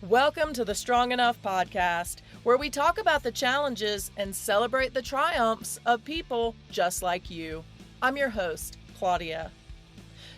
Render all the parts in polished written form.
Welcome to the Strong Enough podcast, where we talk about the challenges and celebrate the triumphs of people just like you. I'm your host, Claudia.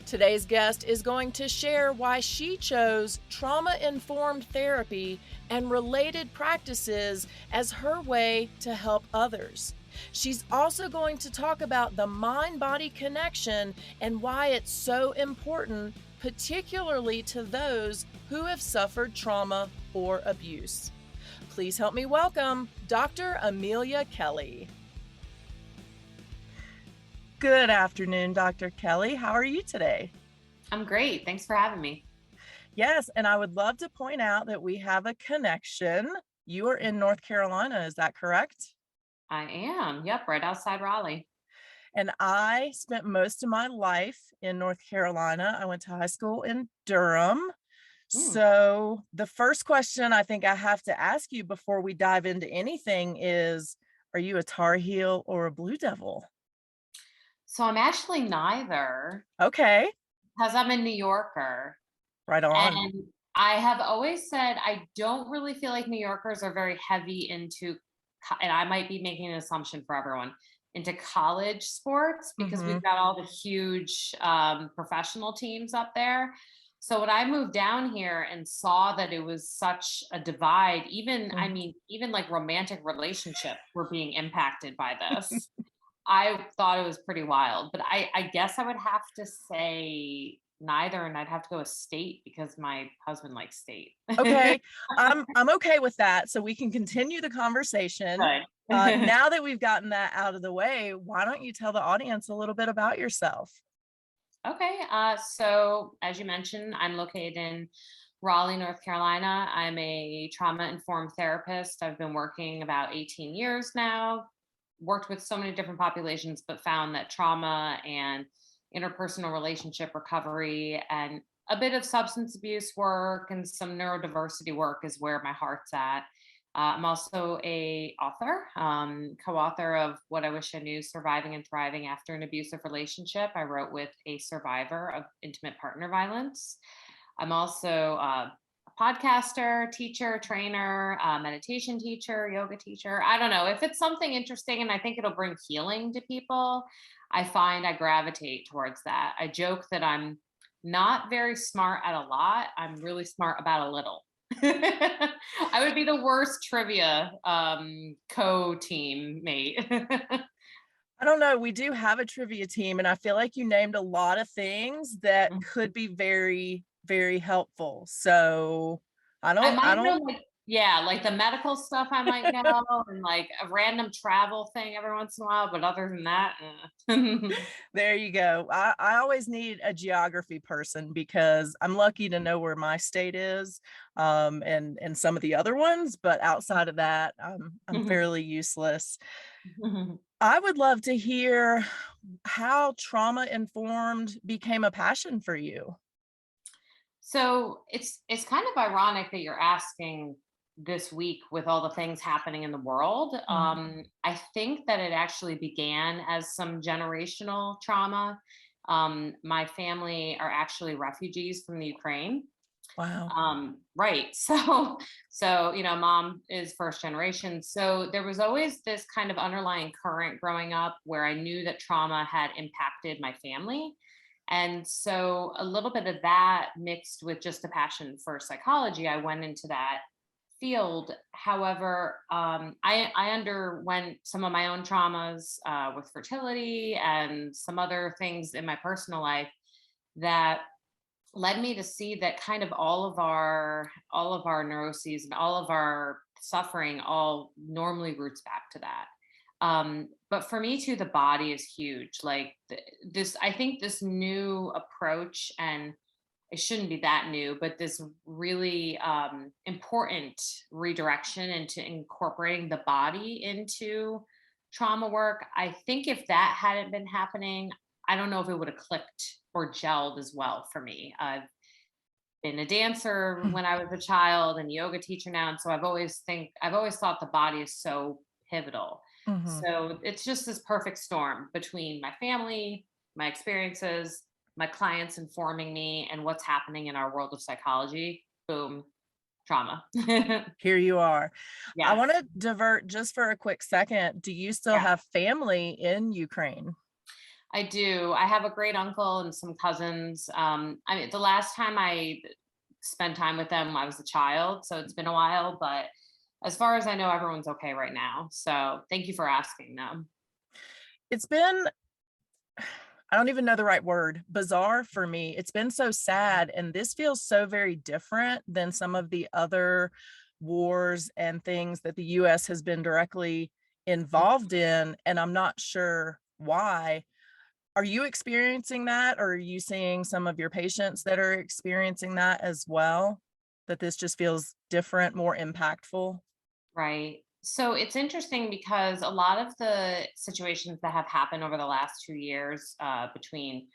Today's guest is going to share why she chose trauma-informed therapy and related practices as her way to help others. She's also going to talk about the mind-body connection and why it's so important, particularly to those who have suffered trauma or abuse. Please help me welcome Dr. Amelia Kelley. Good afternoon, Dr. Kelley. How are you today? I'm great. Thanks for having me. Yes, and I would love to point out that we have a connection. You are in North Carolina, is that correct? I am. Yep, right outside Raleigh. And I spent most of my life in North Carolina. I went to high school in Durham. Hmm. So the first question I think I have to ask you before we dive into anything is, are you a Tar Heel or a Blue Devil? So I'm actually neither Okay, because I'm a New Yorker. right on. And I have always said I don't really feel like New Yorkers are very heavy into, and I might be making an assumption for everyone, into college sports because Mm-hmm. we've got all the huge professional teams up there. So when I moved down here and saw that it was such a divide, even like romantic relationships were being impacted by this. I thought it was pretty wild, but I guess I would have to say neither, and I'd have to go with state because my husband likes state. Okay, I'm okay with that. So we can continue the conversation. Good. Now that we've gotten that out of the way, why don't you tell the audience a little bit about yourself? Okay, so as you mentioned, I'm located in Raleigh, North Carolina. I'm a trauma-informed therapist. I've been working about 18 years now, worked with so many different populations, but found that trauma and interpersonal relationship recovery and a bit of substance abuse work and some neurodiversity work is where my heart's at. I'm also a author, co-author of What I Wish I Knew: Surviving and Thriving After an Abusive Relationship. I wrote with a survivor of intimate partner violence. I'm also a podcaster, teacher, trainer, meditation teacher, yoga teacher. I don't know. If it's something interesting and I think it'll bring healing to people, I find I gravitate towards that. I joke that I'm not very smart at a lot. I'm really smart about a little. I would be the worst trivia co-team mate. I don't know. We do have a trivia team, and I feel like you named a lot of things that could be very, very helpful. So I I don't, I might know, don't, like the medical stuff I might know, and like a random travel thing every once in a while. But other than that, there you go. I always need a geography person because I'm lucky to know where my state is, and some of the other ones, but outside of that, I'm fairly useless. I would love to hear how trauma informed became a passion for you. So it's kind of ironic that you're asking this week with all the things happening in the world. Mhm. I think that it actually began as some generational trauma. My family are actually refugees from the Ukraine. Wow. Right. So mom is first generation. So there was always this kind of underlying current growing up where I knew that trauma had impacted my family. And so a little bit of that mixed with just a passion for psychology, I went into that field. However, I underwent some of my own traumas with fertility and some other things in my personal life that led me to see that kind of all of our neuroses and all of our suffering all normally roots back to that. But for me too, the body is huge. Like this, I think this new approach, and it shouldn't be that new, but this really important redirection into incorporating the body into trauma work. I think if that hadn't been happening, I don't know if it would have clicked or gelled as well for me. I've been a dancer when I was a child and yoga teacher now, and so I've always thought the body is so pivotal. Mhm. So it's just this perfect storm between my family, my experiences, my clients informing me, and what's happening in our world of psychology. Boom, trauma. Here you are. I Yes, want to divert just for a quick second. Do you still yeah, have family in Ukraine? I do. I have a great uncle and some cousins. I mean, the last time I spent time with them, I was a child, so it's been a while, but as far as I know, everyone's okay right now. So thank you for asking them. It's been, I don't even know the right word, bizarre for me. It's been so sad. And this feels so very different than some of the other wars and things that the US has been directly involved in. And I'm not sure why. Are you experiencing that? Or are you seeing some of your patients that are experiencing that as well? That this just feels different, more impactful? Right. So it's interesting because a lot of the situations that have happened over the last 2 years, between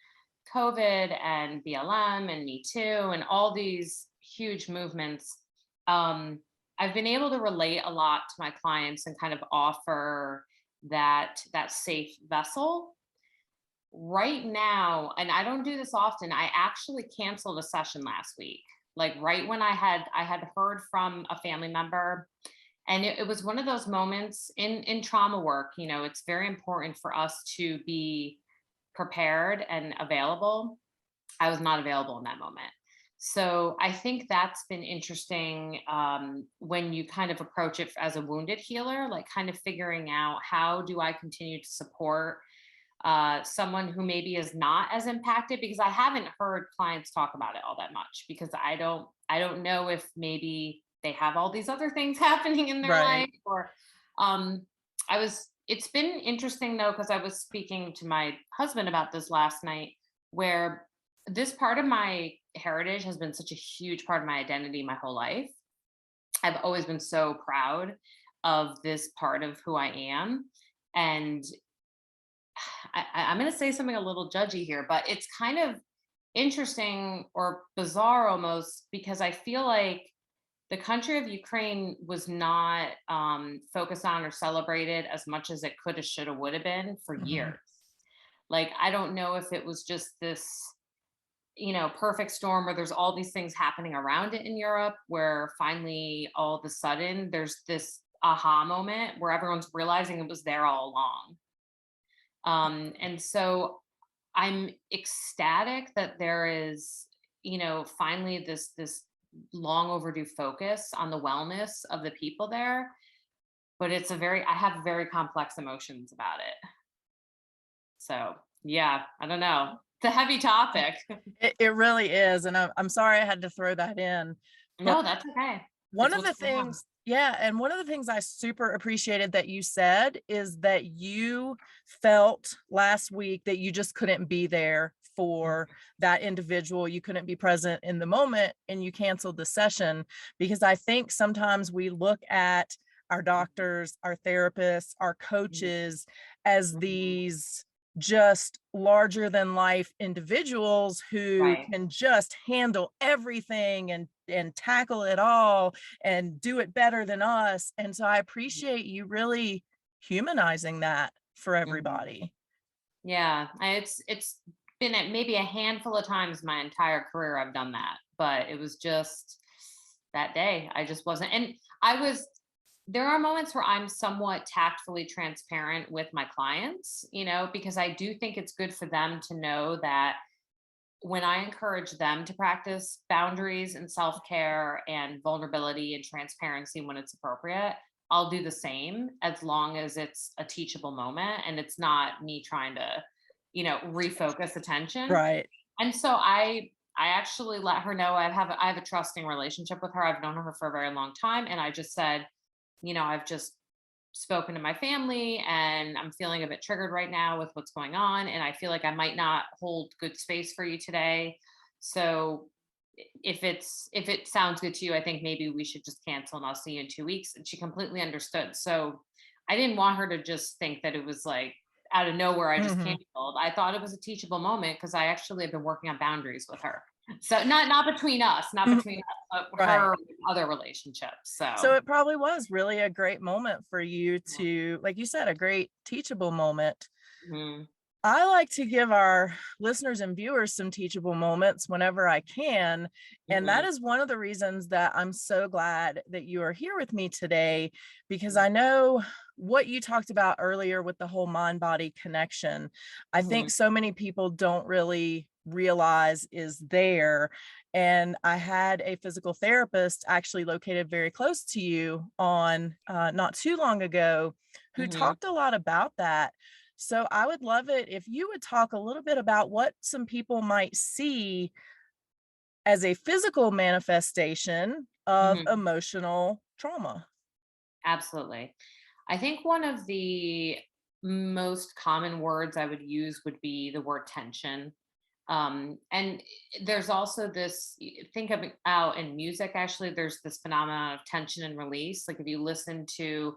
COVID and BLM and Me Too and all these huge movements, um, I've been able to relate a lot to my clients and kind of offer that safe vessel. Right now, and I don't do this often, I actually canceled a session last week. Like right when I had heard from a family member, and it was one of those moments in trauma work. It's very important for us to be prepared and available. I was not available in that moment. So I think that's been interesting, when you kind of approach it as a wounded healer, like kind of figuring out how do I continue to support someone who maybe is not as impacted, because I haven't heard clients talk about it all that much, because I don't know if maybe they have all these other things happening in their Right. life, or um it's been interesting though, because I was speaking to my husband about this last night, where this part of my heritage has been such a huge part of my identity my whole life. I've always been so proud of this part of who I am. And I'm going to say something a little judgy here, but it's kind of interesting or bizarre almost, because I feel like the country of Ukraine was not focused on or celebrated as much as it could have, should have, would have been for Mhm. years. Like, I don't know if it was just this, perfect storm where there's all these things happening around it in Europe, where finally all of a sudden there's this aha moment where everyone's realizing it was there all along. And so I'm ecstatic that there is, finally this long overdue focus on the wellness of the people there. But I have very complex emotions about it. So yeah, I don't know. It's a heavy topic. It really is. And I'm sorry I had to throw that in. But No, that's okay. one It's of what's the going on. things, yeah, and one of the things I super appreciated that you said is that you felt last week that you just couldn't be there for that individual. You couldn't be present in the moment and you canceled the session, because I think sometimes we look at our doctors, our therapists, our Mhm, coaches as mhm. these just larger than life individuals who Right. can just handle everything and tackle it all and do it better than us. And so I appreciate you really humanizing that for Mhm. everybody. Yeah, it's been at maybe a handful of times my entire career I've done that, but it was just that day. I just wasn't, and I was. There are moments where I'm somewhat tactfully transparent with my clients, because I do think it's good for them to know that when I encourage them to practice boundaries and self care and vulnerability and transparency when it's appropriate, I'll do the same, as long as it's a teachable moment and it's not me trying to, refocus attention. Right. And so I actually let her know I have a trusting relationship with her. I've known her for a very long time, and I just said, I've just spoken to my family and I'm feeling a bit triggered right now with what's going on. And I feel like I might not hold good space for you today. So if it sounds good to you, I think maybe we should just cancel and I'll see you in 2 weeks. And she completely understood. So I didn't want her to just think that it was like out of nowhere I just Mhm. canceled. I thought it was a teachable moment, because I actually have been working on boundaries with her. So not between us, not Mhm. between us, but Right. her with other relationships. So So it probably was really a great moment for you yeah. to, like you said, a great teachable moment. Mhm. I like to give our listeners and viewers some teachable moments whenever I can. And that Mhm, is one of the reasons that I'm so glad that you are here with me today, because I know what you talked about earlier with the whole mind body connection. I think mhm, so many people don't really realize is there. And I had a physical therapist actually located very close to you on not too long ago who mhm, talked a lot about that. So I would love it if you would talk a little bit about what some people might see as a physical manifestation of mhm. emotional trauma. Absolutely. I think one of the most common words I would use would be the word tension. And there's also this, think about in music, actually, there's this phenomenon of tension and release. Like if you listen to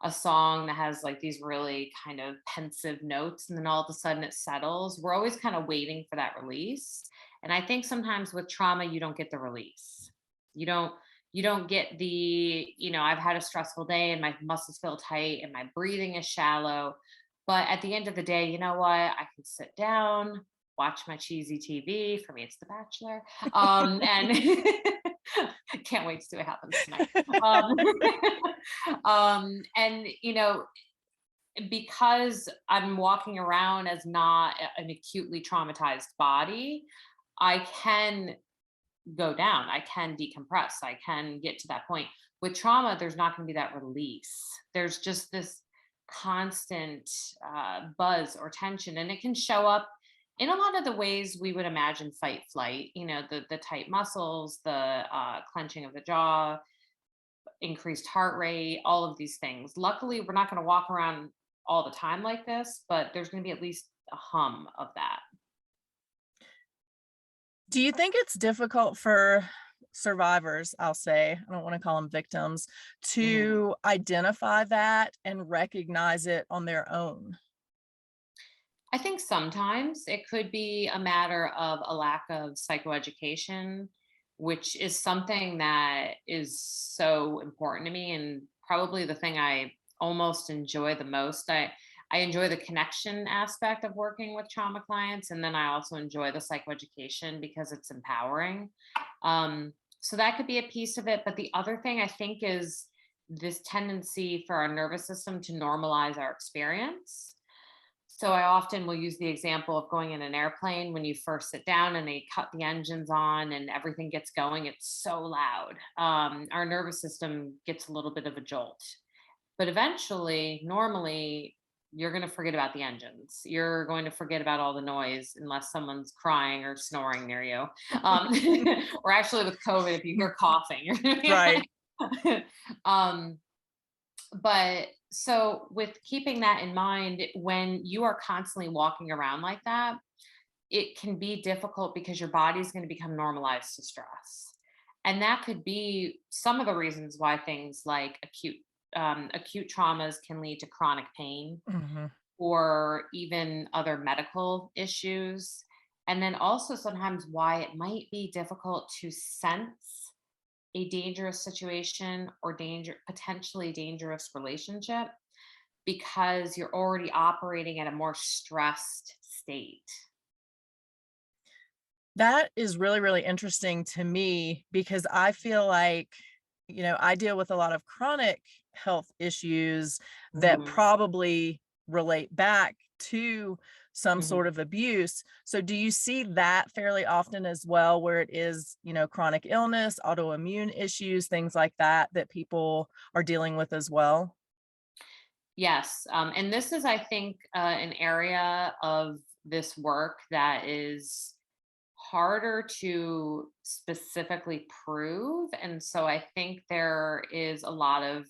a song that has like these really kind of pensive notes and then all of a sudden it settles, we're always kind of waiting for that release. And I think sometimes with trauma, you don't get the release. You don't you don't get the, I've had a stressful day and my muscles feel tight and my breathing is shallow. But at the end of the day, you know what? I can sit down, watch my cheesy TV. For me, it's The Bachelor. And can't wait to see what happens tonight. Um, and, because I'm walking around as not an acutely traumatized body, I can go down. I can decompress. I can get to that point. With trauma, there's not going to be that release. There's just this constant buzz or tension, and it can show up in a lot of the ways we would imagine fight flight. The tight muscles, the clenching of the jaw, increased heart rate, all of these things. Luckily, we're not going to walk around all the time like this, but there's going to be at least a hum of that. Do you think it's difficult for survivors, I'll say, I don't want to call them victims, Mhm. to identify that and recognize it on their own? I think sometimes it could be a matter of a lack of psychoeducation, which is something that is so important to me and probably the thing I almost enjoy the most. I enjoy the connection aspect of working with trauma clients, and then I also enjoy the psychoeducation because it's empowering. So that could be a piece of it. But the other thing I think is this tendency for our nervous system to normalize our experience. So I often will use the example of going in an airplane when you first sit down and they cut the engines on and everything gets going. It's so loud. Our nervous system gets a little bit of a jolt. But eventually, normally, you're going to forget about the engines. You're going to forget about all the noise unless someone's crying or snoring near you. Um, or actually, with COVID, if you hear coughing, you're going Right. to um, but so with keeping that in mind, when you are constantly walking around like that, it can be difficult because your body's going to become normalized to stress. And that could be some of the reasons why things like acute traumas can lead to chronic pain Mhm. or even other medical issues. And then also sometimes why it might be difficult to sense a dangerous situation or potentially dangerous relationship because you're already operating at a more stressed state. That is really, really interesting to me because I feel like, I deal with a lot of chronic health issues that Mhm, probably relate back to some mhm. sort of abuse. So do you see that fairly often as well, where it is, chronic illness, autoimmune issues, things like that, that people are dealing with as well? Yes, and this is, I think, an area of this work that is harder to specifically prove, and so I think there is a lot of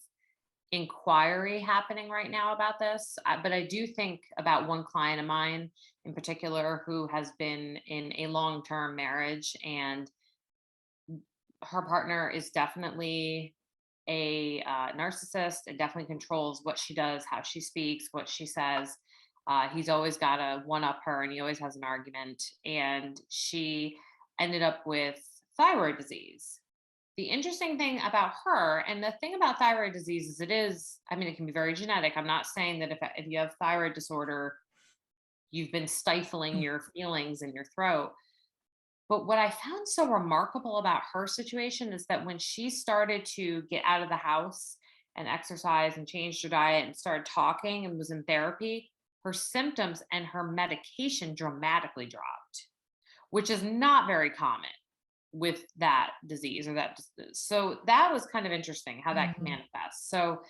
inquiry happening right now about this. But I do think about one client of mine in particular who has been in a long term marriage, and her partner is definitely a narcissist and definitely controls what she does, how she speaks, what she says. He's always got to one up her and he always has an argument. And she ended up with thyroid disease. The interesting thing about her, and the thing about thyroid disease is it can be very genetic. I'm not saying that if you have thyroid disorder, you've been stifling your feelings in your throat. But what I found so remarkable about her situation is that when she started to get out of the house and exercise and changed her diet and started talking and was in therapy, her symptoms and her medication dramatically dropped, which is not very common with that disease or that disease. So that was kind of interesting how that can Mhm. manifest. So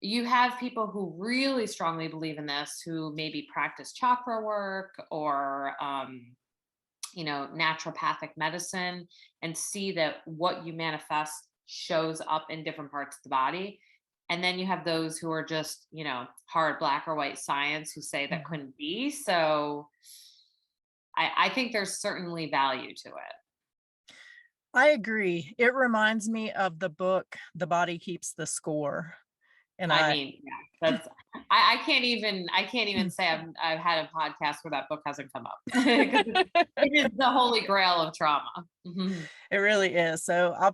you have people who really strongly believe in this, who maybe practice chakra work or naturopathic medicine, and see that what you manifest shows up in different parts of the body. And then you have those who are just, hard black or white science, who say that Mhm. couldn't be. So I think there's certainly value to it. I agree. It reminds me of the book, The Body Keeps the Score. And I I mean, yeah, that's I can't even say I've had a podcast where that book hasn't come up because it is the holy grail of trauma. Mhm. It really is. So I'll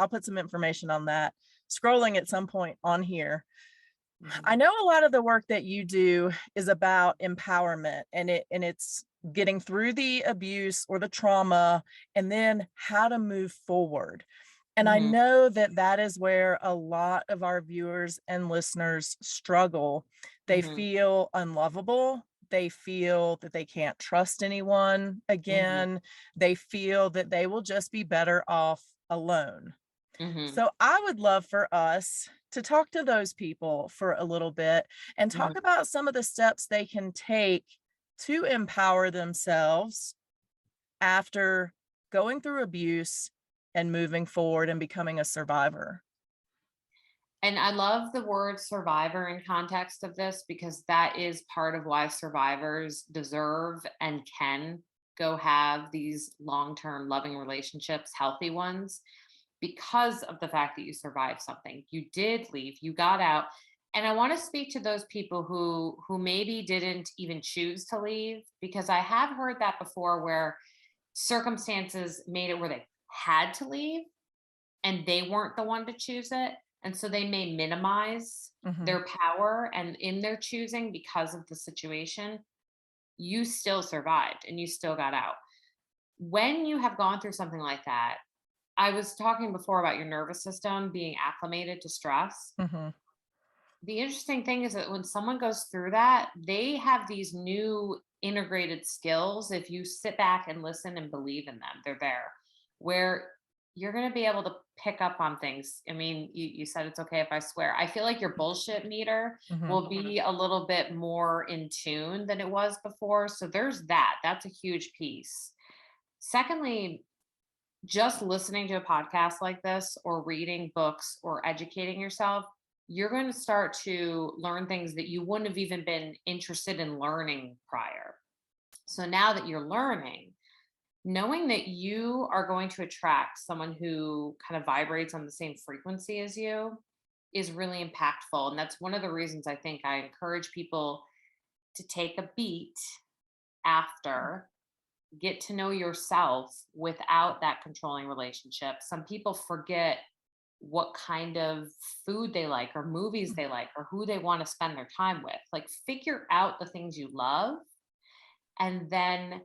put some information on that, scrolling at some point on here. I Mhm. know a lot of the work that you do is about empowerment, and it's getting through the abuse or the trauma and then how to move forward. And I Mhm. know that that is where a lot of our viewers and listeners struggle. They Mhm. feel unlovable. They feel that they can't trust anyone Mhm. again. They feel that they will just be better off alone. Mhm. So I would love for us to talk to those people for a little bit and talk Mhm. about some of the steps they can take to empower themselves after going through abuse and moving forward and becoming a survivor. And I love the word survivor in context of this, because that is part of why survivors deserve and can go have these long-term loving relationships, healthy ones, because of the fact that you survived something. You did leave, you got out. And I want to speak to those people who maybe didn't even choose to leave, because I have heard that before, where circumstances made it where they had to leave and they weren't the one to choose it. And so they may minimize Mhm. their power and in their choosing because of the situation. You still survived and you still got out. When you have gone through something like that, I was talking before about your nervous system being acclimated to stress. Mhm. The interesting thing is that when someone goes through that, they have these new integrated skills. If you sit back and listen and believe in them, they're there, where you're going to be able to pick up on things. I mean, you said it's okay if I swear. I feel like your bullshit meter Mhm. will be a little bit more in tune than it was before. So there's that. That's a huge piece. Secondly, just listening to a podcast like this or reading books or educating yourself, you're going to start to learn things that you wouldn't have even been interested in learning prior. So now that you're learning, knowing that you are going to attract someone who kind of vibrates on the same frequency as you is really impactful. And that's one of the reasons I think I encourage people to take a beat after, get to know yourself without that controlling relationship. Some people forget what kind of food they like or movies they like or who they want to spend their time with. Like, figure out the things you love and then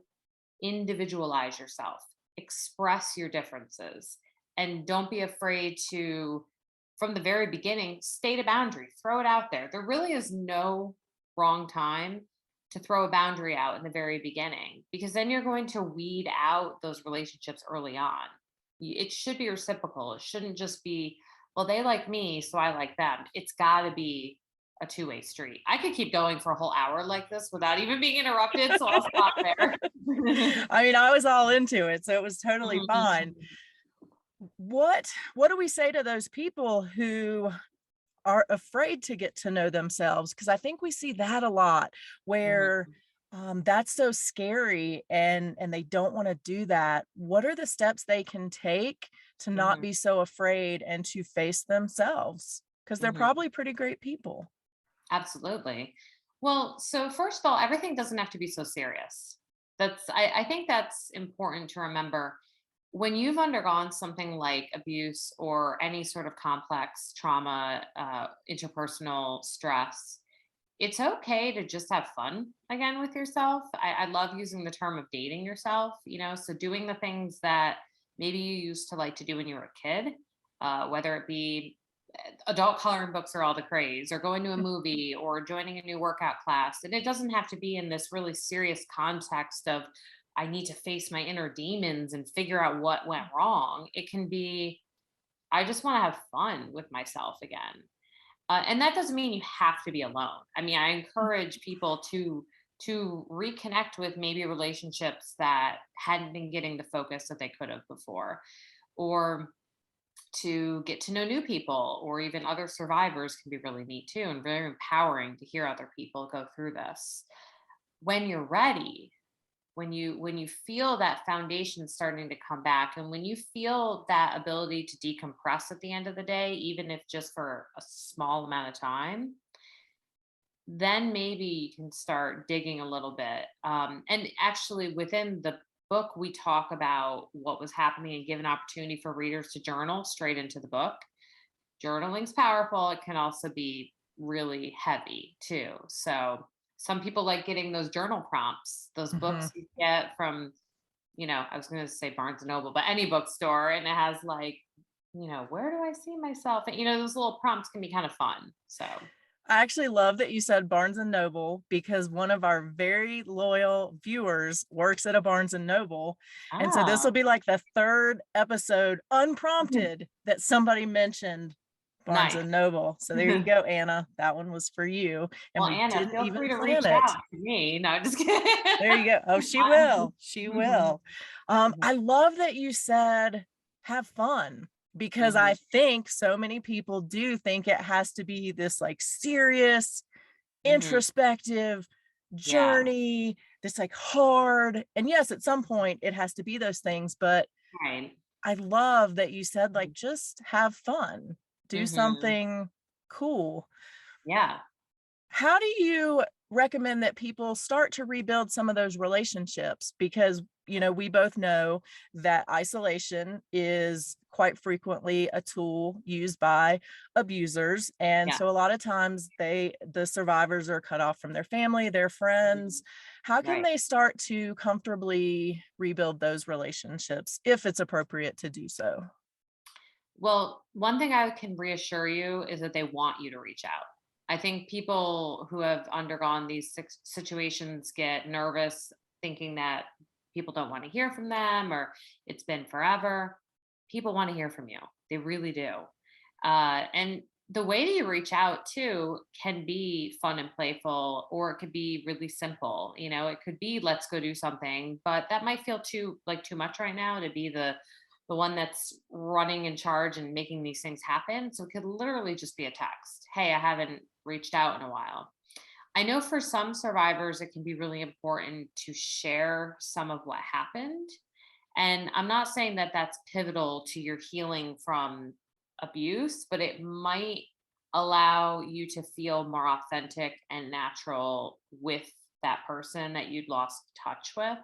individualize yourself, express your differences, and don't be afraid to, from the very beginning, state a boundary, throw it out there. There really is no wrong time to throw a boundary out in the very beginning, because then you're going to weed out those relationships early on. It should be reciprocal. It shouldn't just be, well, they like me, so I like them. It's got to be a two-way street. I could keep going for a whole hour like this without even being interrupted, so I'll stop there. I mean, I was all into it, so it was totally fine. Mhm. What do we say to those people who are afraid to get to know themselves? Because I think we see that a lot where Mhm. that's so scary and they don't want to do that. What are the steps they can take to not Mhm. be so afraid and to face themselves? Because they're Mhm. probably pretty great people. Absolutely. Well, so first of all, everything doesn't have to be so serious. I think that's important to remember. When you've undergone something like abuse or any sort of complex trauma, interpersonal stress, it's okay to just have fun again with yourself. I love using the term of dating yourself, so doing the things that maybe you used to like to do when you were a kid, whether it be adult coloring books are all the craze, or going to a movie, or joining a new workout class. And it doesn't have to be in this really serious context of, I need to face my inner demons and figure out what went wrong. It can be, I just want to have fun with myself again. And that doesn't mean you have to be alone. I mean, I encourage people to reconnect with maybe relationships that hadn't been getting the focus that they could have before, or to get to know new people, or even other survivors can be really neat too, and very empowering to hear other people go through this. When you're ready, when you feel that foundation starting to come back, and when you feel that ability to decompress at the end of the day, even if just for a small amount of time, then maybe you can start digging a little bit. And actually, within the book, we talk about what was happening and give an opportunity for readers to journal straight into the book. Journaling's powerful. It can also be really heavy too. So some people like getting those journal prompts, those Mm-hmm. books you get from, I was going to say Barnes and Noble, but any bookstore, and it has like, where do I see myself? And, those little prompts can be kind of fun. So, I actually love that you said Barnes and Noble because one of our very loyal viewers works at a Barnes and Noble. And so this will ah, be like the third episode unprompted that somebody mentioned Barnes nice. and Noble. So there you go, Anna. That one was for you. And Well, we Anna, didn't feel even free to plan reach it. out to me. No, just kidding. There you go. Oh, she I- will. She Mhm, will. I love that you said have fun because mhm. I think so many people do think it has to be this like serious, Mhm. introspective Yeah. journey, this like hard. And yes, at some point it has to be those things, but Right. I love that you said like just have fun, do Mhm. something cool. Yeah. How do you recommend that people start to rebuild some of those relationships? Because, we both know that isolation is quite frequently a tool used by abusers. And Yeah. so a lot of times the survivors are cut off from their family, their friends. Mhm. How can Right. they start to comfortably rebuild those relationships if it's appropriate to do so? Well, one thing I can reassure you is that they want you to reach out. I think people who have undergone these situations get nervous thinking that people don't want to hear from them, or it's been forever. People want to hear from you. They really do. And the way that you reach out too can be fun and playful, or it could be really simple. It could be, let's go do something, but that might feel too much right now to be the one that's running in charge and making these things happen. So it could literally just be a text. Hey, I haven't reached out in a while. I know for some survivors, it can be really important to share some of what happened. And I'm not saying that that's pivotal to your healing from abuse, but it might allow you to feel more authentic and natural with that person that you'd lost touch with,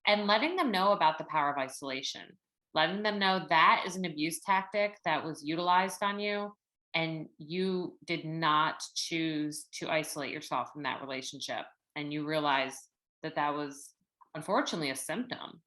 and letting them know about the power of isolation, letting them know that is an abuse tactic that was utilized on you, and you did not choose to isolate yourself from that relationship, and you realize that that was unfortunately a symptom.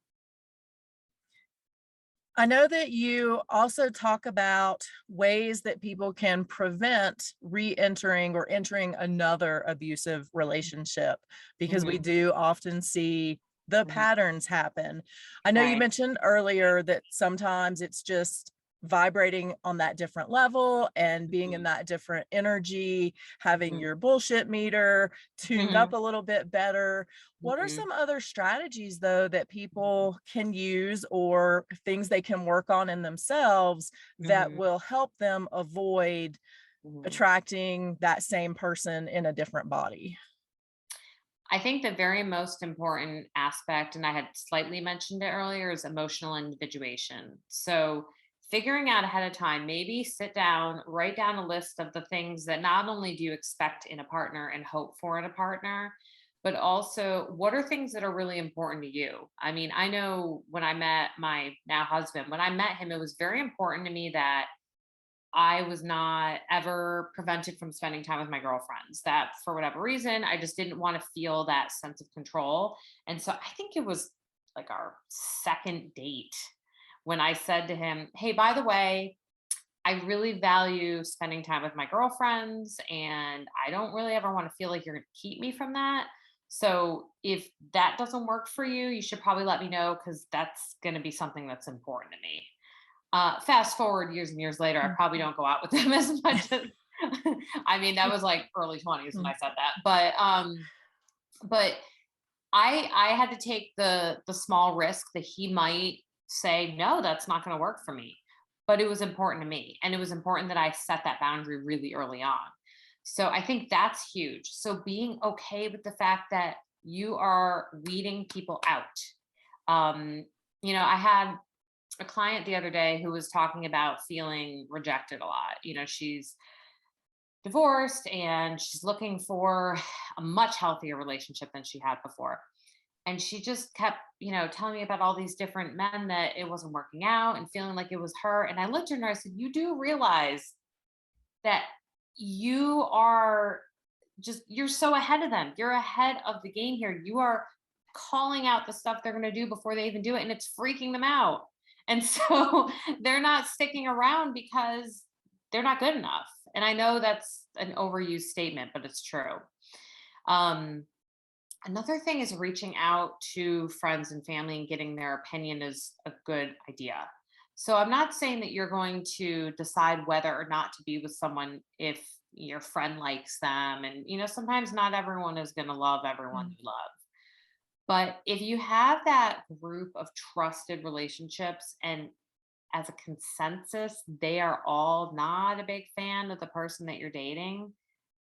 I know that you also talk about ways that people can prevent re-entering or entering another abusive relationship because we Hmm. do often see the Hmm. patterns happen. I know you Right. mentioned earlier that sometimes it's just vibrating on that different level and being in Hmm. that different energy, having Hmm. your bullshit meter tuned up Hmm. a little bit better. What are Hmm. some other strategies, though, that people can use or things they can work on in themselves that Hmm. will help them avoid Hmm. attracting that same person in a different body? I think the very most important aspect, and I had slightly mentioned it earlier, is emotional individuation. So, figuring out ahead of time, maybe sit down, write down a list of the things that not only do you expect in a partner and hope for in a partner, but also what are things that are really important to you. I mean, I know when I met my now husband, when I met him, it was very important to me that I was not ever prevented from spending time with my girlfriends. That for whatever reason, I just didn't want to feel that sense of control. And so I think it was like our second date when I said to him, "Hey, by the way, I really value spending time with my girlfriends, and I don't really ever want to feel like you're going to keep me from that. So if that doesn't work for you, you should probably let me know because that's going to be something that's important to me." Fast forward years and years later, I probably don't go out with them as much as I mean, that was like early 20s when I said that. But I had to take the small risk that he might say, no, that's not going to work for me. But it was important to me. And it was important that I set that boundary really early on. So I think that's huge. So being okay with the fact that you are weeding people out. Um, I had a client the other day who was talking about feeling rejected a lot. She's divorced and she's looking for a much healthier relationship than she had before. And she just kept, telling me about all these different men that it wasn't working out and feeling like it was her. And I looked at her and I said, "You do realize that you are you're so ahead of them. You're ahead of the game here. You are calling out the stuff they're going to do before they even do it. And it's freaking them out. And so they're not sticking around because they're not good enough." And I know that's an overused statement, but it's true. Um, Another thing is reaching out to friends and family and getting their opinion is a good idea. So I'm not saying that you're going to decide whether or not to be with someone if your friend likes them. And, sometimes not everyone is going to love everyone you love. But if you have that group of trusted relationships and as a consensus, they are all not a big fan of the person that you're dating,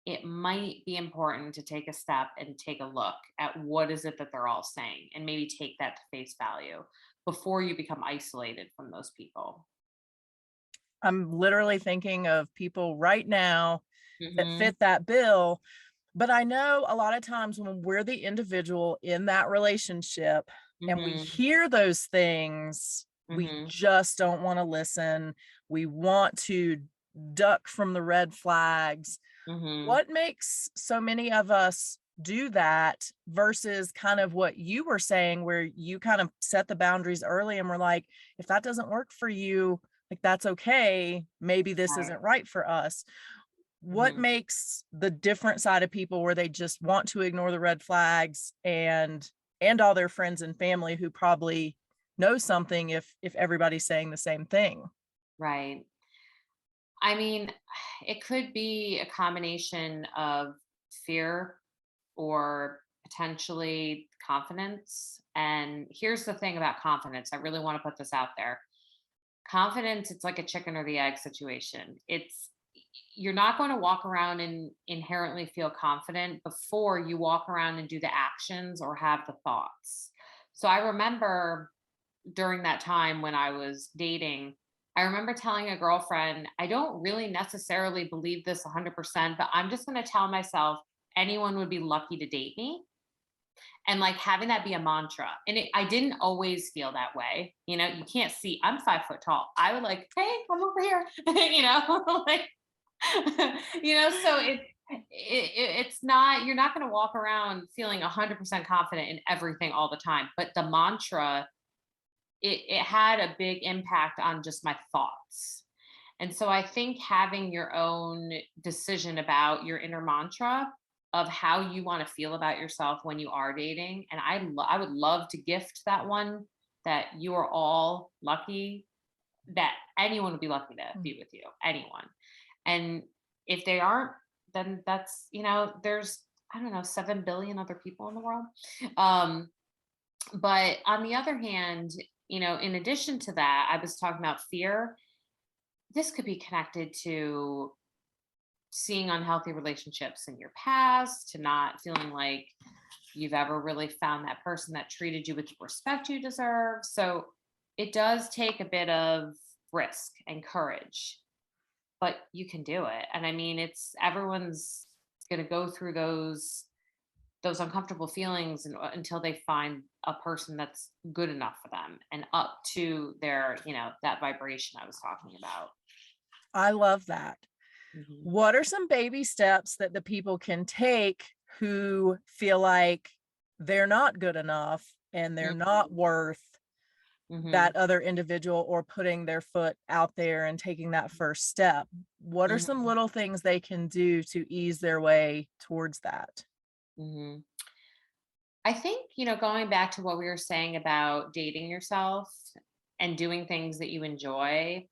it might be important to take a step and take a look at what is it that they're all saying and maybe take that to face value before you become isolated from those people. I'm literally thinking of people right now that Mhm. fit that bill. But I know a lot of times when we're the individual in that relationship and we Mhm. hear those things, we Mhm. just don't want to listen. We want to duck from the red flags. Mhm. What makes so many of us do that versus kind of what you were saying, where you kind of set the boundaries early and we're like, if that doesn't work for you, like that's okay. Maybe this Right. isn't right for us. What Mhm. makes the different side of people where they just want to ignore the red flags and all their friends and family who probably know something if everybody's saying the same thing? Right. I mean, it could be a combination of fear or potentially confidence. And here's the thing about confidence. I really want to put this out there. Confidence, it's like a chicken or the egg situation. You're not going to walk around and inherently feel confident before you walk around and do the actions or have the thoughts. So I remember during that time when I was dating, I remember telling a girlfriend, "I don't really necessarily believe this 100%, but I'm just going to tell myself anyone would be lucky to date me." And like having that be a mantra. And I didn't always feel that way. You can't see, I'm 5 foot tall. I would like, "Hey, I'm over here," like, so it's not, you're not going to walk around feeling 100% confident in everything all the time. But the mantra, it had a big impact on just my thoughts. And so I think having your own decision about your inner mantra of how you want to feel about yourself when you are dating. And I would love to gift that one, that you are all lucky, that anyone would be lucky to Mm. be with you, anyone. And if they aren't, then that's, there's, I don't know, 7 billion other people in the world. Um, but on the other hand, in addition to that, I was talking about fear. This could be connected to seeing unhealthy relationships in your past, to not feeling like you've ever really found that person that treated you with the respect you deserve. So it does take a bit of risk and courage, but you can do it. And I mean, it's everyone's going to go through those uncomfortable feelings until they find a person that's good enough for them and up to their, that vibration I was talking about. I love that. Mhm. What are some baby steps that the people can take who feel like they're not good enough and they're not Mhm. worth Mhm. that other individual or putting their foot out there and taking that first step? What are some Mhm. little things they can do to ease their way towards that? Mhm. I think, going back to what we were saying about dating yourself and doing things that you enjoy,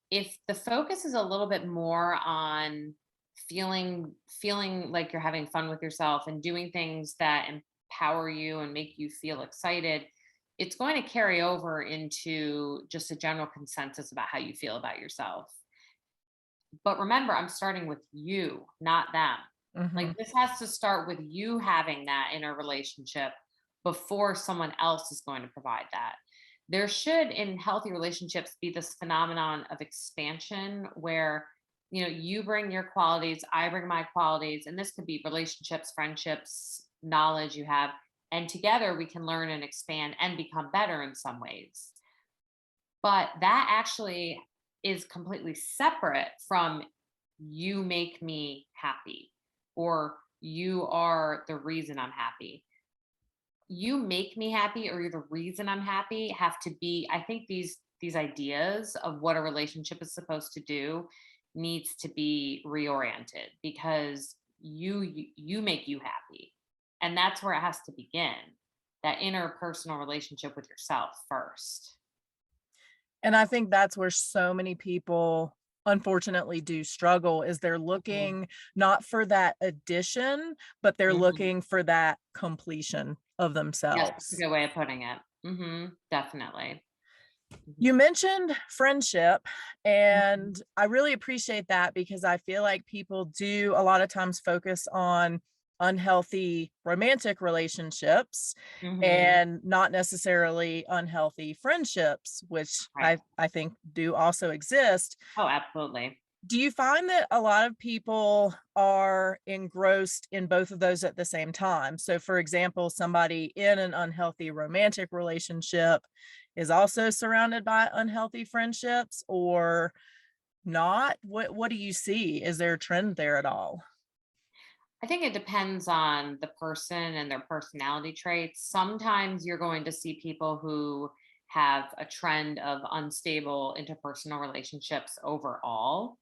if the focus is a little bit more on feeling like you're having fun with yourself and doing things that empower you and make you feel excited, it's going to carry over into just a general consensus about how you feel about yourself. But remember, I'm starting with you, not them. Like, Mhm. this has to start with you having that in a relationship before someone else is going to provide that. There should, in healthy relationships, be this phenomenon of expansion where, you bring your qualities, I bring my qualities, and this could be relationships, friendships, knowledge you have, and together we can learn and expand and become better in some ways. But that actually is completely separate from you make me happy or you are the reason I'm happy. You make me happy or you're the reason I'm happy have to be, I think these ideas of what a relationship is supposed to do needs to be reoriented because you make you happy. And that's where it has to begin. That interpersonal relationship with yourself first. And I think that's where so many people unfortunately do struggle is they're Mhm. looking not for that addition, but they're Mhm. looking for that completion of Yes, that's a themselves. good way of putting it. Definitely. You Mhm. mentioned friendship, Mhm. and I really appreciate that because I feel like people do a lot of times focus on unhealthy romantic relationships Mhm. and not necessarily unhealthy friendships, which Right. I think do also exist. Oh, absolutely. Do you find that a lot of people are engrossed in both of those at the same time? So, for example, somebody in an unhealthy romantic relationship is also surrounded by unhealthy friendships or not? What do you see? Is there a trend there at all? I think it depends on the person and their personality traits. Sometimes you're going to see people who have a trend of unstable interpersonal relationships overall.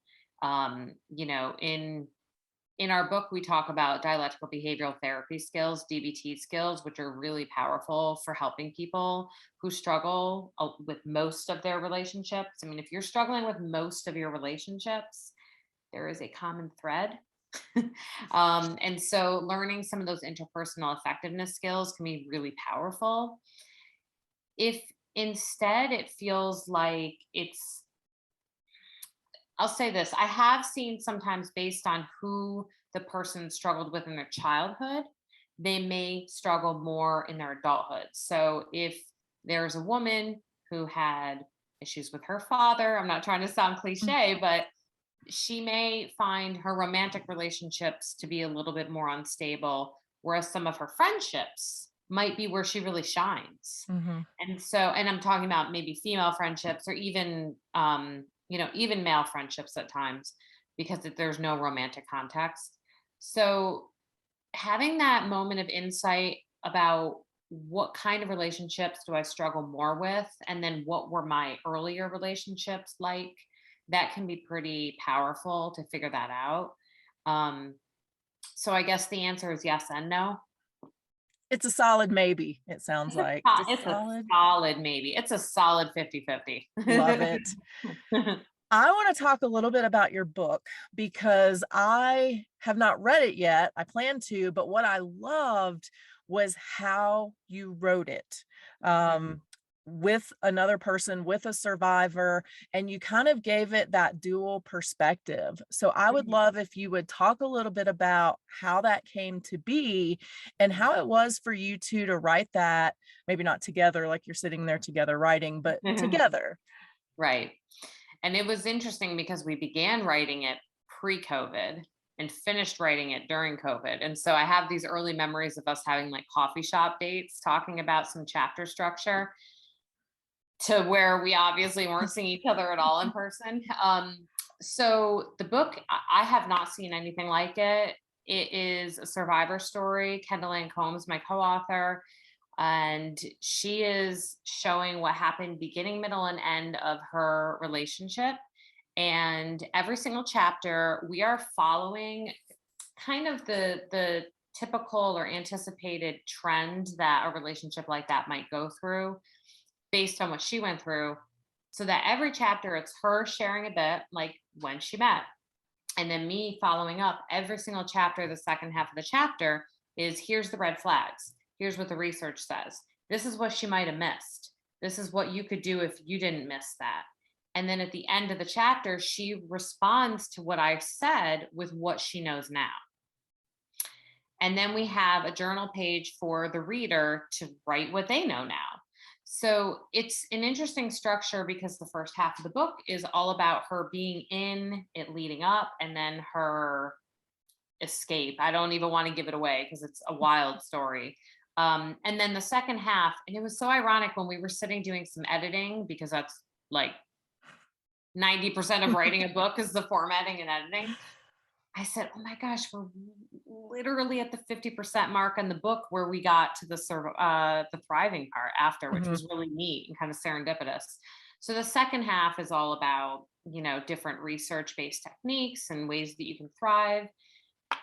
In our book, we talk about dialectical behavioral therapy skills, DBT skills, which are really powerful for helping people who struggle with most of their relationships. I mean, if you're struggling with most of your relationships, there is a common thread. And so learning some of those interpersonal effectiveness skills can be really powerful. If instead it feels like I'll say this, I have seen sometimes based on who the person struggled with in their childhood, they may struggle more in their adulthood. So if there's a woman who had issues with her father, I'm not trying to sound Mm. cliche, but she may find her romantic relationships to be a little bit more unstable, whereas some of her friendships might be where she really shines. Mhm. And I'm talking about maybe female friendships or even, even male friendships at times, because there's no romantic context. So having that moment of insight about what kind of relationships do I struggle more with, and then what were my earlier relationships like, that can be pretty powerful to figure that out. Um, so I guess the answer is yes and no. It's a solid maybe, it sounds like. It's a It's a solid solid maybe. It's a solid 50-50. love it. I want to talk a little bit about your book because I have not read it yet. I plan to, but what I loved was how you wrote it. Mhm, Um, with another person, with a survivor, and you kind of gave it that dual perspective. So I would mhm, love if you would talk a little bit about how that came to be and how it was for you two to write that, maybe not together like you're sitting there together writing, but mhm. together. Right. And it was interesting because we began writing it pre-COVID and finished writing it during COVID. And so I have these early memories of us having like coffee shop dates, talking about some chapter structure to where we obviously weren't seeing each other at all in person. So the book, I have not seen anything like it. It is a survivor story. Kendall Combs, my co-author, and she is showing what happened beginning, middle, and end of her relationship. And every single chapter, we are following kind of the typical or anticipated trend that a relationship like that might go through based on what she went through. So that every chapter, it's her sharing a bit, like when she met, and then me following up every single chapter. The second half of the chapter is, here's the red flags. Here's what the research says. This is what she might have missed. This is what you could do if you didn't miss that. And then at the end of the chapter, she responds to what I said with what she knows now. And then we have a journal page for the reader to write what they know now. So it's an interesting structure because the first half of the book is all about her being in it leading up, and then her escape. I don't even want to give it away because it's a wild story. And then the second half, and it was so ironic when we were sitting doing some editing, because that's like 90% of writing a book is the formatting and editing. I said, "Oh my gosh, we're literally at the 50% mark on the book where we got to the thriving part after, which Mhm. was really neat and kind of serendipitous." So the second half is all about, different research-based techniques and ways that you can thrive.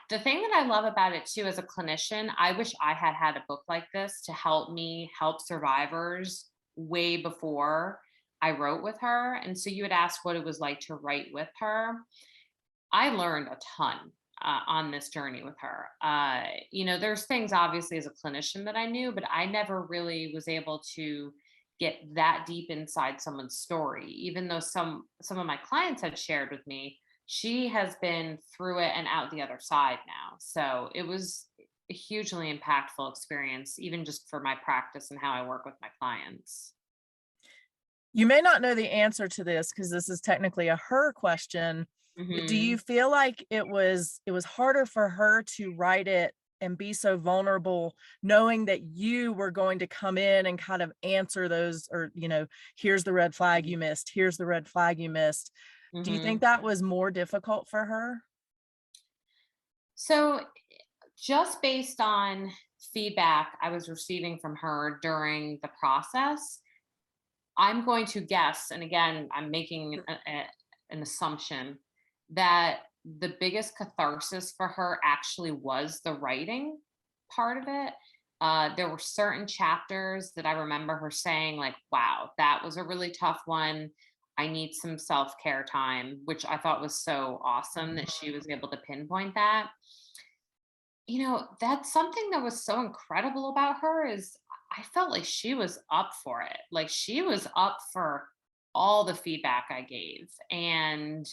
The thing that I love about it too, as a clinician, I wish I had had a book like this to help me help survivors way before I wrote with her. And so you had asked what it was like to write with her. I learned a ton on this journey with her. There's things obviously as a clinician that I knew, but I never really was able to get that deep inside someone's story. Even though some of my clients had shared with me, she has been through it and out the other side now. So it was a hugely impactful experience, even just for my practice and how I work with my clients. You may not know the answer to this because this is technically a her question, but do you Hmm. feel like it was harder for her to write it and be so vulnerable knowing that you were going to come in and kind of answer those, or, here's the red flag you missed, here's the red flag you missed. Do you think Hmm. that was more difficult for her? So just based on feedback I was receiving from her during the process, I'm going to guess, and again, I'm making an assumption that the biggest catharsis for her actually was the writing part of it. There were certain chapters that I remember her saying, like, wow, that was a really tough one. I need some self care time, which I thought was so awesome that she was able to pinpoint that. That's something that was so incredible about her is I felt like she was up for it. Like she was up for all the feedback I gave. And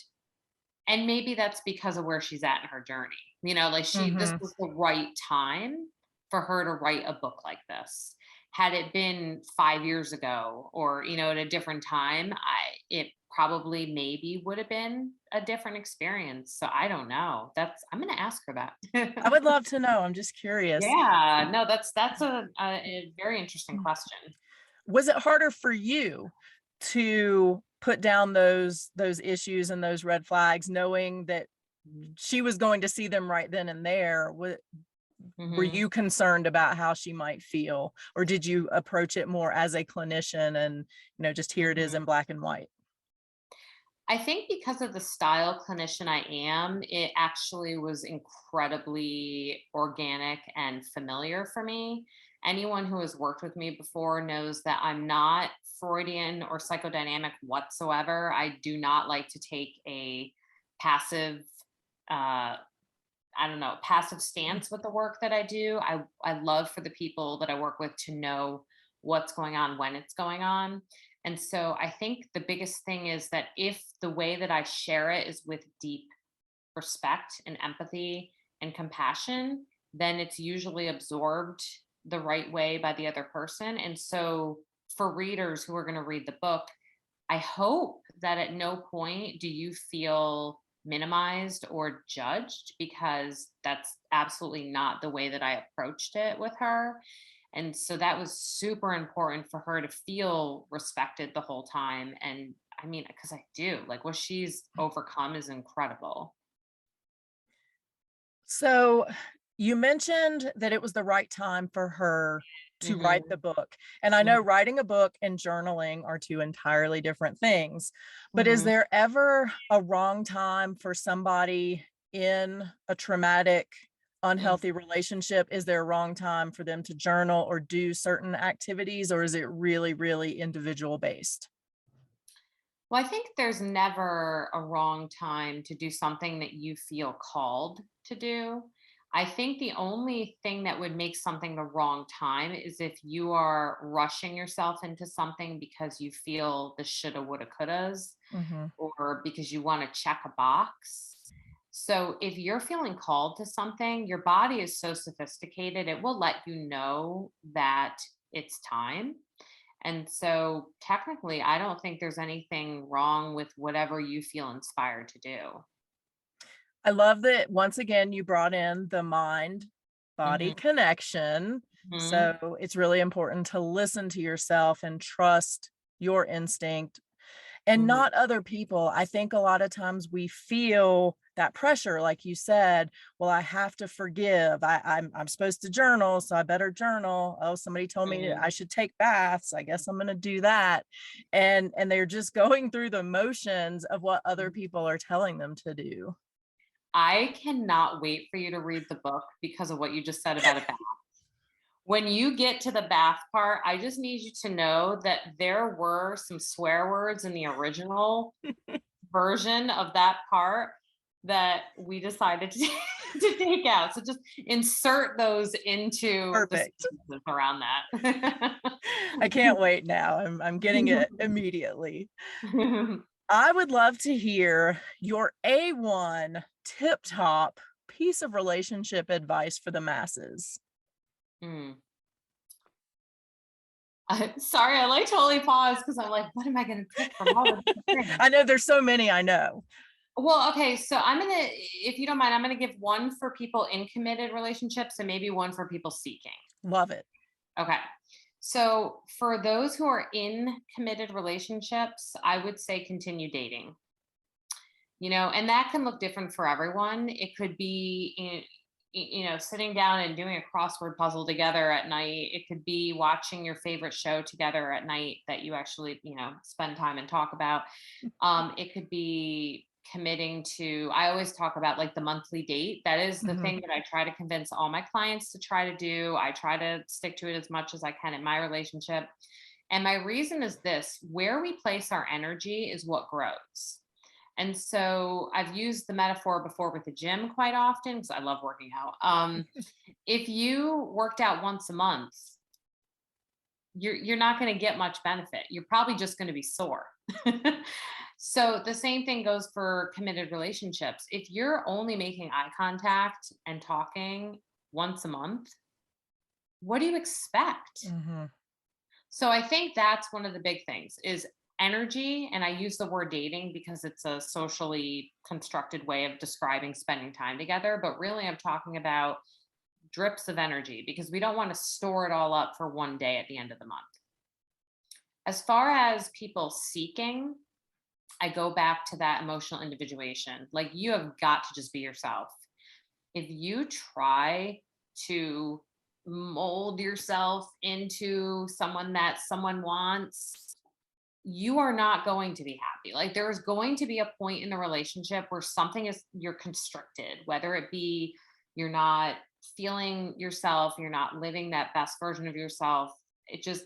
maybe that's because of where she's at in her journey. Like this Mhm. was the right time for her to write a book like this. Had it been 5 years ago or, at a different time, it probably maybe would have been a different experience. So I don't know. I'm gonna ask her I that. would love to know, I'm just curious. Yeah, no, that's a very interesting question. Was it harder for you to put down those issues and those red flags knowing that she was going to see them right then and there? Were Mhm. you concerned about how she might feel, or did you approach it more as a clinician and, just here it is Mhm. in black and white? I think because of the style clinician I am, it actually was incredibly organic and familiar for me. Anyone who has worked with me before knows that I'm not Freudian or psychodynamic whatsoever. I do not like to take a passive, uh, I don't know, passive stance with the work that I do. I love for the people that I work with to know what's going on when it's going on. And so I think the biggest thing is that if the way that I share it is with deep respect and empathy and compassion, then it's usually absorbed the right way by the other person. And so for readers who are going to read the book, I hope that at no point do you feel minimized or judged, because that's absolutely not the way that I approached it with her. And so that was super important for her to feel respected the whole time. And I mean, because I do, like, what she's overcome is incredible. So you mentioned that it was the right time for her to write Hmm. the book. And I know writing a book and journaling are two entirely different things. But is Hmm. there ever a wrong time for somebody in a traumatic, unhealthy relationship? Is there a wrong time for them to journal or do certain activities, or is it really, really individual based? Well, I think there's never a wrong time to do something that you feel called to do. I think the only thing that would make something the wrong time is if you are rushing yourself into something because you feel the shoulda, woulda, couldas, Mhm. or because you want to check a box. So if you're feeling called to something, your body is so sophisticated, it will let you know that it's time. And so technically, I don't think there's anything wrong with whatever you feel inspired to do. I love that once again you brought in the mind body Hmm. connection. Hmm. So it's really important to listen to yourself and trust your instinct and Hmm. not other people. I think a lot of times we feel that pressure, like you said, well, I have to forgive. I'm supposed to journal, so I better journal. Oh, somebody told me Hmm. I should take baths. I guess I'm gonna do that. And they're just going through the motions of what other people are telling them to do. I cannot wait for you to read the book because of what you just said about a bath. When you get to the bath part, I just need you to know that there were some swear words in the original version of that part that we decided to, to take out. So just insert those into the Perfect. sentences around that. I can't wait now. I'm getting it immediately. I would love to hear your A1 tip top piece of relationship advice for the masses. Mm. Sorry, I like totally paused because I'm like, what am I going to pick from all the different things? I know there's so many, I know. Well, okay, so if you don't mind, I'm gonna give one for people in committed relationships and maybe one for people seeking. Love it. Okay. So for those who are in committed relationships, I would say continue dating. And that can look different for everyone. It could be sitting down and doing a crossword puzzle together at night. It could be watching your favorite show together at night that you actually spend time and talk about. It could be committing to, I always talk about like the monthly date. That is the Mhm. thing that I try to convince all my clients to try to do. I try to stick to it as much as I can in my relationship. And my reason is this: where we place our energy is what grows. And so I've used the metaphor before with the gym quite often because I love working out. If you worked out once a month, you're not going to get much benefit. You're probably just going to be sore. So the same thing goes for committed relationships. If you're only making eye contact and talking once a month, what do you expect? Mhm. So I think that's one of the big things is energy. And I use the word dating because it's a socially constructed way of describing spending time together. But really, I'm talking about drips of energy because we don't want to store it all up for one day at the end of the month. As far as people seeking, I go back to that emotional individuation. Like, you have got to just be yourself. If you try to mold yourself into someone that someone wants, you are not going to be happy. Like, there is going to be a point in the relationship where you're constricted, whether it be you're not feeling yourself, you're not living that best version of yourself. It just,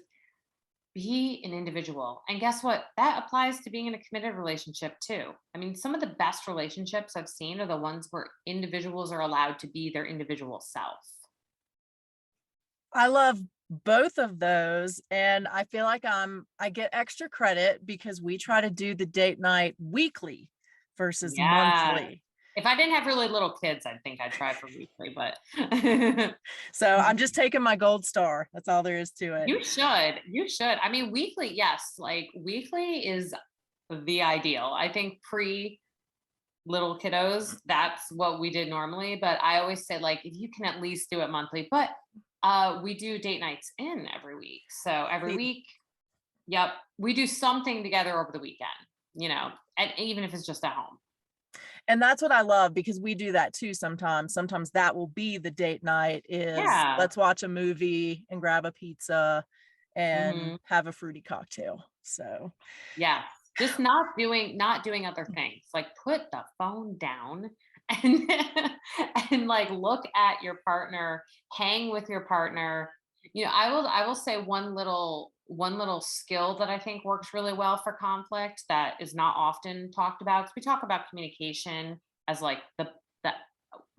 be an individual. And guess what? That applies to being in a committed relationship too. I mean, some of the best relationships I've seen are the ones where individuals are allowed to be their individual self. I love both of those, and I feel like I get extra credit because we try to do the date night weekly versus Yeah. monthly. If I didn't have really little kids, I think I'd try for weekly, but So I'm just taking my gold star. That's all there is to it. you should. You should. I mean, weekly, yes. Like, weekly is the ideal. I think pre little kiddos, that's what we did normally. But I always say, like, if you can at least do it monthly. But We do date nights in every week. So every week, yep, we do something together over the weekend, and even if it's just at home. And that's what I love, because we do that too sometimes. Sometimes that will be the date night, is Yeah. let's watch a movie and grab a pizza and Hmm. have a fruity cocktail. So Yeah. Just not doing other things. Like put the phone down and and like look at your partner, hang with your partner. I will say one little skill that I think works really well for conflict that is not often talked about, because we talk about communication as like the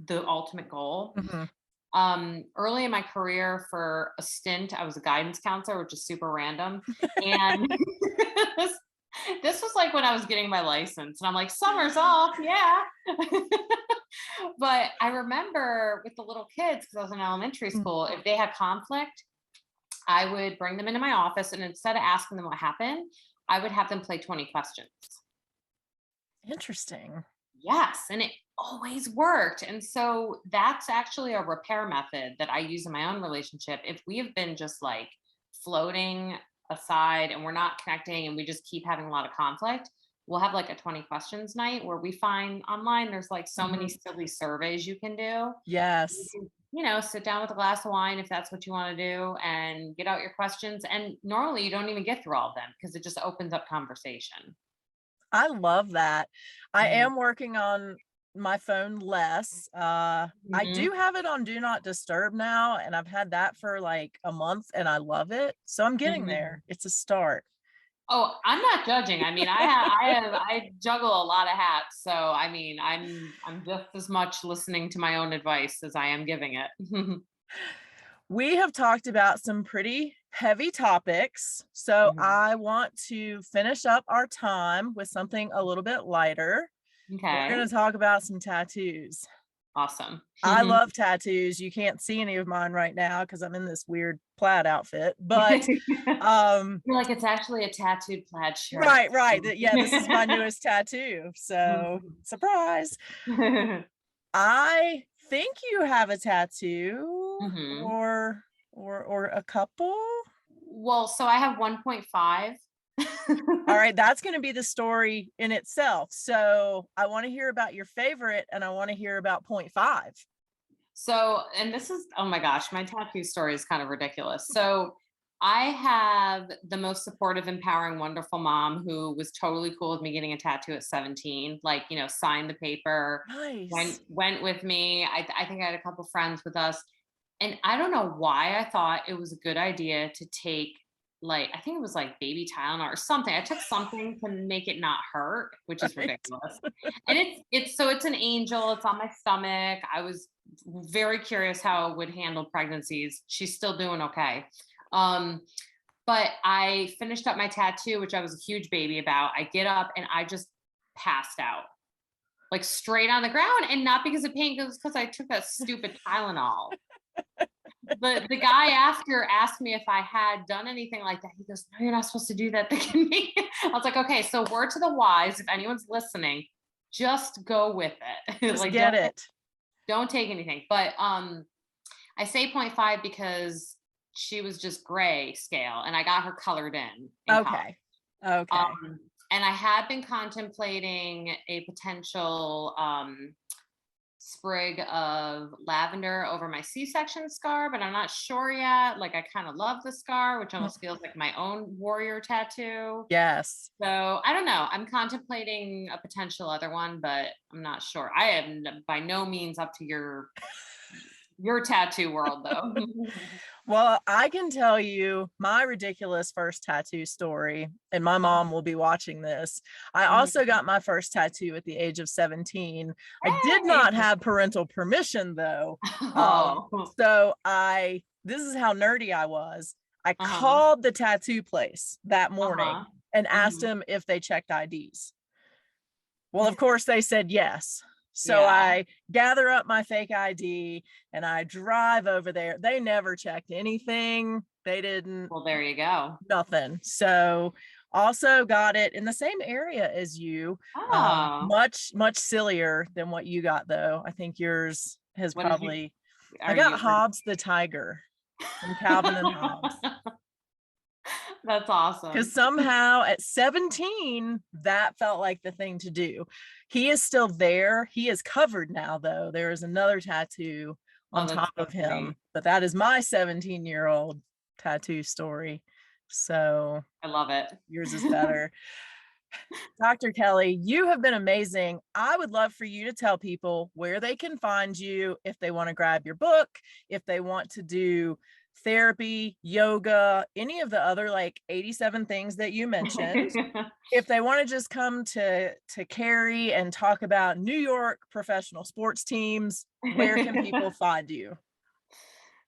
the ultimate goal. mhm. Early in my career, for a stint, I was a guidance counselor, which is super random. And this was like when I was getting my license, and I'm like, summer's off, yeah. But I remember with the little kids, because I was in elementary Mm, school, if they had conflict, I would bring them into my office, and instead of asking them what happened, I would have them play 20 questions. interesting. Yes, and it always worked. And so that's actually a repair method that I use in my own relationship. If we have been just like floating aside and we're not connecting and we just keep having a lot of conflict, we'll have like a 20 questions night where we find online there's like so many Mhm. silly surveys you can do. You Yes. can, sit down with a glass of wine if that's what you want to do and get out your questions. And normally you don't even get through all of them because it just opens up conversation. I love that. I Mhm. am working on my phone less. I do Mhm. have it on do not disturb now, and I've had that for like a month and I love it. So I'm getting Mhm. there. It's a start. Oh, I'm not judging. I mean, I juggle a lot of hats, so I mean, I'm just as much listening to my own advice as I am giving it. We have talked about some pretty heavy topics, so Mhm. I want to finish up our time with something a little bit lighter. We're Okay, going to talk about some tattoos. awesome. I love tattoos. You can't see any of mine right now because I'm in this weird plaid outfit, but You're like, it's actually a tattooed plaid shirt. right, right. Yeah, this is my newest tattoo. So, surprise. I think you have a tattoo, Mhm. or a couple. Well, so I have 1.5. All right, that's going to be the story in itself. So, I want to hear about your favorite and I want to hear about point 5. So, and this is, oh my gosh, my tattoo story is kind of ridiculous. So, I have the most supportive, empowering, wonderful mom who was totally cool with me getting a tattoo at 17. Like, signed the paper, went Nice. went with me. I think I had a couple friends with us, and I don't know why I thought it was a good idea to take, like, I think it was like baby Tylenol or something. I took something to make it not hurt, which is Right. ridiculous. And it's an angel. It's on my stomach. I was very curious how it would handle pregnancies. She's still doing okay. Um, but I finished up my tattoo, which I was a huge baby about. I get up and I just passed out, like straight on the ground, and not because of pain, it was because I took that stupid Tylenol. The guy after asked me if I had done anything like that. He goes, "No, you're not supposed to do that." I was like, "Okay, so word to the wise, if anyone's listening, just go with it. Just Like, get it. don't take anything." But I say point 0.5 because she was just gray scale, and I got her colored in college. Okay. Okay. Um, and I had been contemplating a potential sprig of lavender over my C-section scar, but I'm not sure yet. Like, I kind of love the scar, which Mm, almost feels like my own warrior tattoo. yes. So I don't know. I'm contemplating a potential other one, but I'm not sure. I am by no means up to your tattoo world, though. Well, I can tell you my ridiculous first tattoo story, and my mom will be watching this. I also Mhm. got my first tattoo at the age of 17. I did Hey. not have parental permission though. Oh. So this is how nerdy I was. I Uh-huh. called the tattoo place that morning Uh-huh. and asked Mhm. them if they checked IDs. Well, of course, they said yes. So Yeah. I gather up my fake ID and I drive over there. They never checked anything. They didn't, Well, there you go. nothing. So also got it in the same area as you. Oh. Much, much sillier than what you got, though. I think yours has What did you probably, I are got you Hobbs the Tiger. from Calvin and Hobbes. That's awesome. Because somehow at 17, that felt like the thing to do. He is still there. He is covered now, though. There is another tattoo on That's top so of him, funny. but that is my 17-year-old tattoo story. So I love it. yours is better. Dr. Kelley, you have been amazing. I would love for you to tell people where they can find you if they want to grab your book, if they want to do therapy, yoga, any of the other like 87 things that you mentioned. If they want to just come to Cary and talk about New York professional sports teams, where can people find you?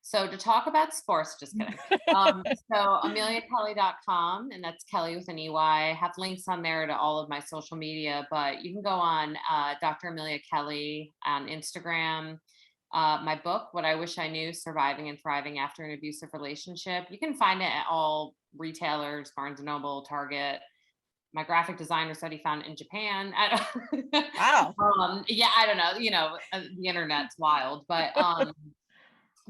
So to talk about sports, just kidding. So ameliakelley.com, and that's Kelley with an EY. I have links on there to all of my social media, but you can go on Dr. Amelia Kelley on Instagram. My book, What I Wish I Knew, Surviving and Thriving After an Abusive Relationship. You can find it at all retailers, Barnes & Noble, Target. My graphic designer said he found it in Japan. Wow. Yeah, I don't know, the internet's wild, but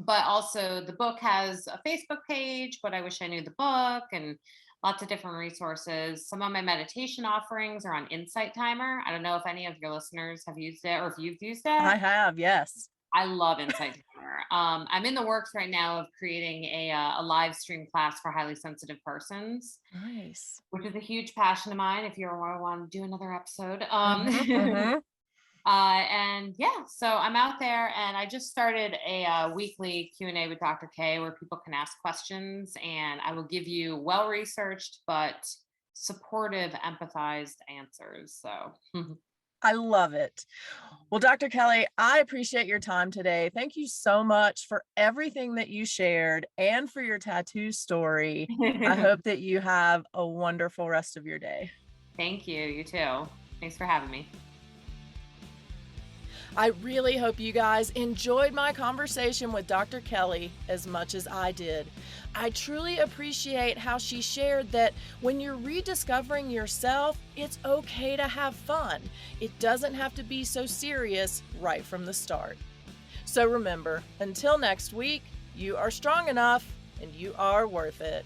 also the book has a Facebook page, What I Wish I Knew the book, and lots of different resources. Some of my meditation offerings are on Insight Timer. I don't know if any of your listeners have used it or if you've used I it. have, yes. I love Insight Timer. I'm in the works right now of creating a live stream class for highly sensitive persons, Nice. which is a huge passion of mine. If you want to do another episode, and yeah, so I'm out there, and I just started a weekly Q&A with Dr. K, where people can ask questions, and I will give you well-researched but supportive, empathized answers. So I love it. Well, Dr. Kelley, I appreciate your time today. Thank you so much for everything that you shared and for your tattoo story. I hope that you have a wonderful rest of your day. Thank you. You too. Thanks for having me. I really hope you guys enjoyed my conversation with Dr. Kelley as much as I did. I truly appreciate how she shared that when you're rediscovering yourself, it's okay to have fun. It doesn't have to be so serious right from the start. So remember, until next week, you are strong enough and you are worth it.